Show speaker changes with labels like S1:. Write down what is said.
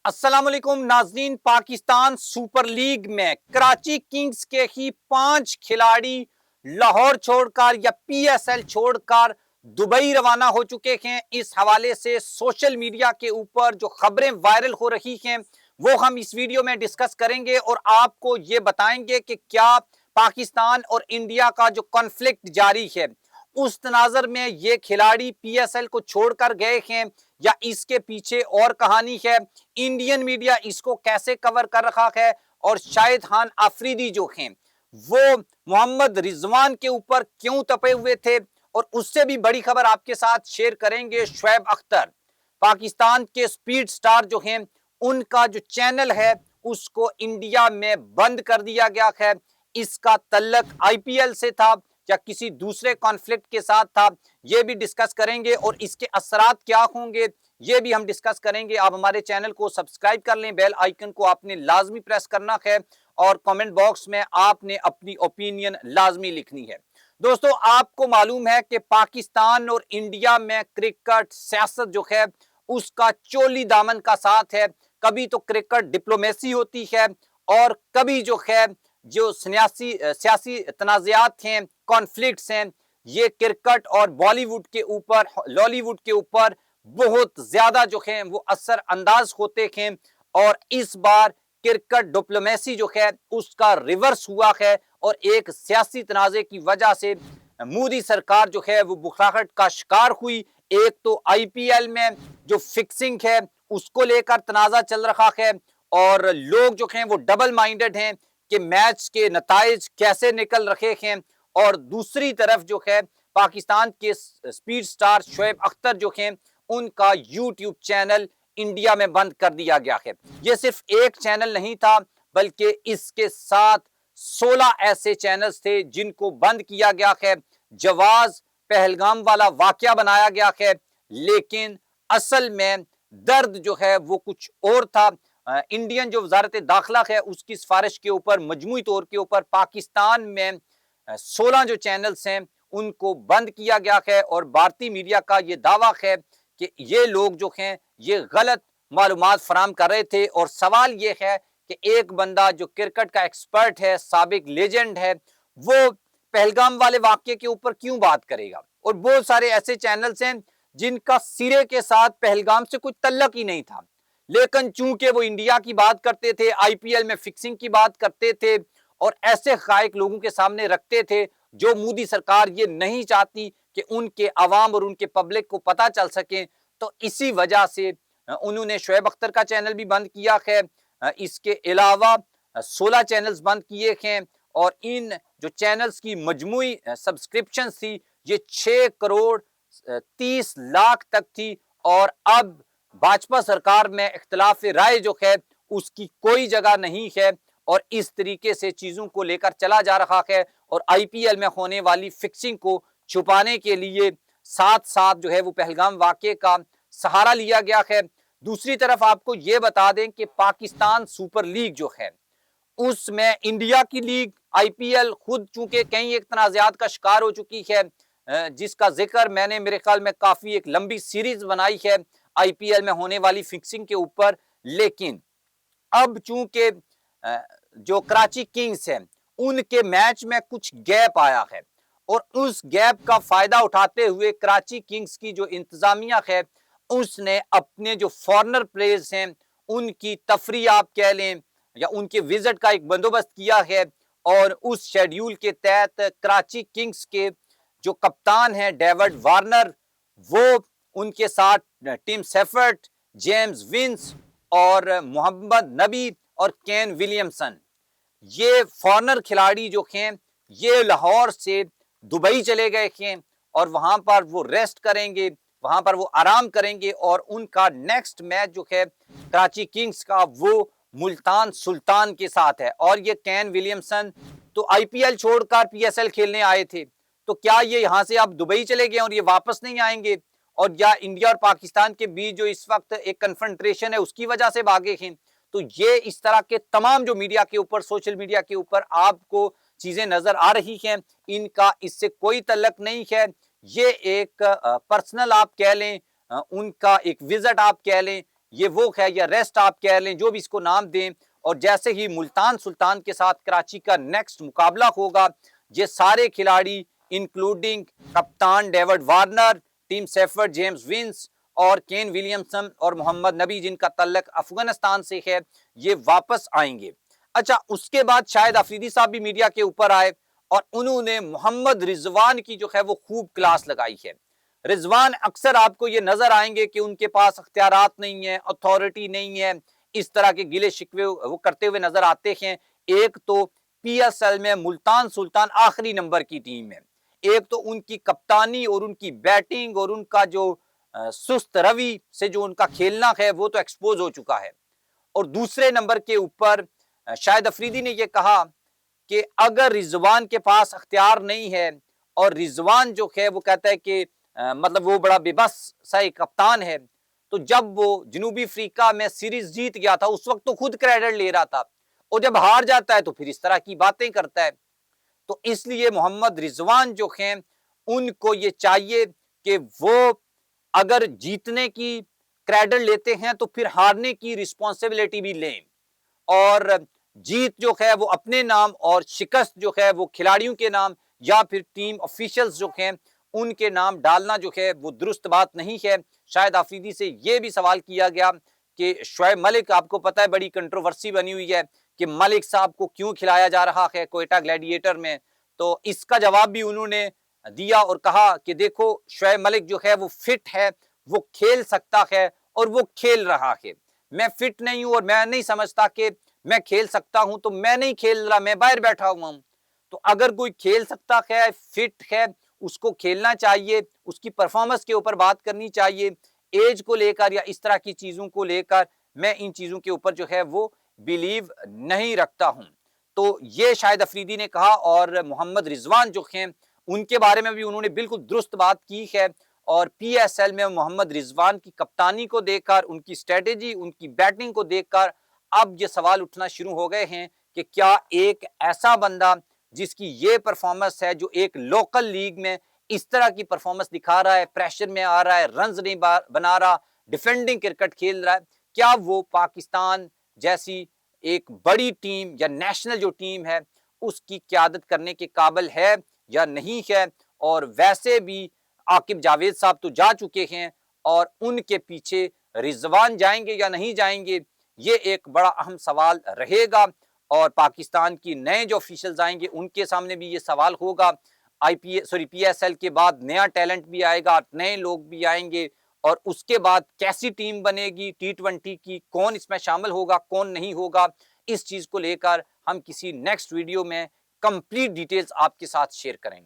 S1: अस्सलाम वालेकुम नाजरीन। पाकिस्तान सुपर लीग में कराची किंग्स के ही 5 खिलाड़ी लाहौर छोड़कर या पीएसएल छोड़कर दुबई रवाना हो चुके हैं। इस हवाले से सोशल मीडिया के ऊपर जो खबरें वायरल हो रही हैं वो हम इस वीडियो में डिस्कस करेंगे और आपको ये बताएंगे कि क्या पाकिस्तान और इंडिया का जो कॉन्फ्लिक्ट जारी है उस तनाजर में ये खिलाड़ी पीएसएल को छोड़कर गए हैं या इसके पीछे और कहानी है। इंडियन मीडिया इसको कैसे कवर कर रहा है और शाहिद खान आफरीदी जो हैं वो मोहम्मद रिजवान के ऊपर क्यों तपे हुए थे, और उससे भी बड़ी खबर आपके साथ शेयर करेंगे। शोएब अख्तर पाकिस्तान के स्पीड स्टार जो हैं उनका जो चैनल है उसको इंडिया में बंद कर दिया गया है। इसका तल्लक आईपीएल से था या किसी दूसरे कॉन्फ्लिक्ट के साथ था, ये भी डिस्कस करेंगे और इसके असरात क्या होंगे ये भी हम डिस्कस करेंगे। आप हमारे चैनल को सब्सक्राइब कर लें, बेल आइकन को आपने लाजमी प्रेस करना है और कमेंट बॉक्स में आपने अपनी ओपिनियन लाजमी लिखनी है। दोस्तों, आपको मालूम है कि पाकिस्तान और इंडिया में क्रिकेट सियासत जो है उसका चोली दामन का साथ है। कभी तो क्रिकेट डिप्लोमेसी होती है और कभी जो है जो सियासी तनाज़ात हैं, कॉन्फ्लिक्ट्स हैं, ये क्रिकेट और बॉलीवुड के ऊपर, लॉलीवुड के ऊपर बहुत ज्यादा जो है वो असर अंदाज होते हैं। और इस बार क्रिकेट डिप्लोमेसी जो है उसका रिवर्स हुआ है और एक सियासी तनाज़े की वजह से मोदी सरकार जो है वो बुखराहट का शिकार हुई। एक तो आईपीएल में जो फिक्सिंग है उसको लेकर तनाज़ा चल रहा है और लोग जो हैं वो डबल माइंडेड हैं कि मैच के नताइज कैसे निकल रहे हैं, और दूसरी तरफ जो है पाकिस्तान के स्पीड स्टार शोएब अख्तर जो हैं उनका यूट्यूब चैनल इंडिया में बंद कर दिया गया है। ये सिर्फ एक चैनल नहीं था बल्कि इसके साथ 16 ऐसे चैनल्स थे जिनको बंद किया गया है। जवाज पहलगाम वाला वाकया बनाया गया है, लेकिन असल में दर्द जो है वो कुछ और था। इंडियन जो वजारत दाखिला है उसकी सिफारिश के ऊपर मजमूई तौर के ऊपर पाकिस्तान में 16 जो चैनल्स हैं उनको बंद किया गया है और भारतीय मीडिया का ये दावा है कि ये लोग जो हैं ये गलत मालूमात फराम कर रहे थे। और सवाल ये है कि एक बंदा जो क्रिकेट का एक्सपर्ट है, साबिक लेजेंड है, वो पहलगाम वाले वाकये के ऊपर क्यों बात करेगा। और बहुत सारे ऐसे चैनल्स हैं जिनका सिरे के साथ पहलगाम से कुछ तल्लक ही नहीं था, लेकिन चूंकि वो इंडिया की बात करते थे, आईपीएल में फिक्सिंग की बात करते थे और ऐसे खायक लोगों के सामने रखते थे जो मोदी सरकार ये नहीं चाहती कि उनके अवाम और उनके पब्लिक को पता चल सके, तो इसी वजह से उन्होंने शोएब अख्तर का चैनल भी बंद किया है। इसके अलावा 16 चैनल्स बंद किए हैं और इन जो चैनल्स की मजमूई सब्सक्रिप्शन थी ये 6 करोड़ 30 लाख तक थी। और अब भाजपा सरकार में इख्तिलाफ राय जो है उसकी कोई जगह नहीं है और इस तरीके से चीजों को लेकर चला जा रहा है और आईपीएल में होने वाली फिक्सिंग को छुपाने के लिए साथ साथ जो है वो पहलगाम वाकये का सहारा लिया गया है। दूसरी तरफ आपको ये बता दें कि पाकिस्तान सुपर लीग जो है उसमें इंडिया की लीग आईपीएल खुद चूंकि कई एक तनाज़ात का शिकार हो चुकी है, जिसका जिक्र मैंने मेरे ख्याल में काफी एक लंबी सीरीज बनाई है आईपीएल में होने वाली फिक्सिंग के ऊपर। लेकिन अब चूंकि जो कराची किंग्स हैं उनके मैच में कुछ गैप आया है और उस गैप का फायदा उठाते हुए कराची किंग्स की जो इंतजामिया है उसने अपने जो फॉरनर प्लेयर्स हैं उनकी तफरी आप कह लें या उनके विजिट का एक बंदोबस्त किया है। और उस शेड्यूल के तहत कराची किंग्स के जो कप्तान हैं डेविड वार्नर, वो उनके साथ टिम सेफर्ट, जेम्स विंस और मोहम्मद नबी और केन विलियमसन, ये फॉरनर खिलाड़ी जो हैं ये लाहौर से दुबई चले गए हैं और वहां पर वो रेस्ट करेंगे, वहां पर वो आराम करेंगे और उनका नेक्स्ट मैच जो है कराची किंग्स का वो मुल्तान सुल्तान के साथ है। और ये केन विलियमसन तो आईपीएल छोड़कर पीएसएल खेलने आए थे, तो क्या ये यहां से अब दुबई चले गए और ये वापस नहीं आएंगे, और या इंडिया और पाकिस्तान के बीच जो इस वक्त एक कन्फ्रंट्रेशन है उसकी वजह से भागे हैं। तो ये इस तरह के तमाम जो मीडिया के ऊपर, सोशल मीडिया के ऊपर आपको चीजें नजर आ रही हैं, इनका इससे कोई तल्लक नहीं है। ये एक पर्सनल आप कह लें, उनका एक विजिट आप कह लें, یہ وہ ہے یا ریسٹ آپ کہہ لیں، جو بھی اس کو نام دیں، اور جیسے ہی ملتان سلطان کے ساتھ کراچی کا نیکسٹ مقابلہ ہوگا، یہ سارے کھلاڑی انکلوڈنگ کپتان David Warner, Tim Seifert, James Vince اور کین ولیمسن اور محمد نبی، جن کا تعلق افغانستان سے ہے، یہ واپس آئیں گے۔ اچھا، اس کے بعد شاہد افریدی صاحب بھی میڈیا کے اوپر آئے اور انہوں نے محمد رضوان کی جو ہے وہ خوب کلاس لگائی ہے۔ رضوان اکثر آپ کو یہ نظر آئیں گے کہ ان کے پاس اختیارات نہیں ہیں، اتھارٹی نہیں ہے، اس طرح کے گلے شکوے وہ کرتے ہوئے نظر آتے ہیں۔ ایک تو پی ایس ایل میں ملتان سلطان آخری نمبر کی ٹیم ہے، ایک تو ان کی کپتانی اور ان کی بیٹنگ اور ان کا جو سست روی سے جو ان کا کھیلنا ہے وہ تو ایکسپوز ہو چکا ہے، اور دوسرے نمبر کے اوپر شاہد افریدی نے یہ کہا کہ اگر رضوان کے پاس اختیار نہیں ہے، اور رضوان جو ہے وہ کہتا ہے کہ مطلب وہ بڑا بے بس سا ایک کپتان ہے، تو جب وہ جنوبی افریقہ میں سیریز جیت گیا تھا اس وقت تو خود کریڈٹ لے رہا تھا، اور جب ہار جاتا ہے تو پھر اس طرح کی باتیں کرتا ہے۔ تو اس لیے محمد رضوان جو ہیں ان کو یہ چاہیے کہ وہ اگر جیتنے کی کریڈٹ لیتے ہیں تو پھر ہارنے کی رسپانسبلٹی بھی لیں، اور جیت جو ہے وہ اپنے نام اور شکست جو ہے وہ کھلاڑیوں کے نام یا پھر ٹیم آفیشلز جو ہیں ان کے نام ڈالنا جو ہے وہ درست بات نہیں ہے۔ شاہد آفریدی سے یہ بھی سوال کیا گیا کہ شعیب ملک، آپ کو پتہ ہے بڑی کنٹروورسی بنی ہوئی ہے کہ ملک صاحب کو کیوں کھلایا جا رہا ہے کوئٹہ گلیڈیٹر میں، تو اس کا جواب بھی انہوں نے دیا اور کہا کہ دیکھو شعیب ملک جو ہے وہ فٹ ہے، وہ کھیل سکتا ہے اور وہ کھیل رہا ہے، میں فٹ نہیں ہوں اور میں نہیں سمجھتا کہ میں کھیل سکتا ہوں، تو میں نہیں کھیل رہا، میں باہر بیٹھا ہوا ہوں۔ تو اگر کوئی کھیل سکتا ہے، فٹ ہے، اس کو کھیلنا چاہیے، اس کی پرفارمنس کے اوپر بات کرنی چاہیے، ایج کو لے کر یا اس طرح کی چیزوں کو لے کر میں ان چیزوں کے اوپر جو ہے وہ بیلیو نہیں رکھتا ہوں۔ تو یہ شاہد افریدی نے کہا، اور محمد رضوان جو ہیں ان کے بارے میں بھی انہوں نے بالکل درست بات کی ہے، اور پی ایس ایل میں محمد رضوان کی کپتانی کو دیکھ کر، ان کی اسٹریٹجی، ان کی بیٹنگ کو دیکھ کر اب یہ سوال اٹھنا شروع ہو گئے ہیں کہ کیا ایک ایسا بندہ جس کی یہ پرفارمنس ہے، جو ایک لوکل لیگ میں اس طرح کی پرفارمنس دکھا رہا ہے، پریشر میں آ رہا ہے، رنز نہیں بنا رہا، ڈیفینڈنگ کرکٹ کھیل رہا ہے، کیا وہ پاکستان جیسی ایک بڑی ٹیم یا نیشنل جو ٹیم ہے اس کی قیادت کرنے کے قابل ہے یا نہیں ہے؟ اور ویسے بھی عاقب جاوید صاحب تو جا چکے ہیں، اور ان کے پیچھے رضوان جائیں گے یا نہیں جائیں گے، یہ ایک بڑا اہم سوال رہے گا، اور پاکستان کی نئے جو آفیشلز آئیں گے ان کے سامنے بھی یہ سوال ہوگا۔ پی ایس ایل کے بعد نیا ٹیلنٹ بھی آئے گا، نئے لوگ بھی آئیں گے، اور اس کے بعد کیسی ٹیم بنے گی T20 کی، کون اس میں شامل ہوگا، کون نہیں ہوگا، اس چیز کو لے کر ہم کسی نیکسٹ ویڈیو میں کمپلیٹ ڈیٹیلز آپ کے ساتھ شیئر کریں گے۔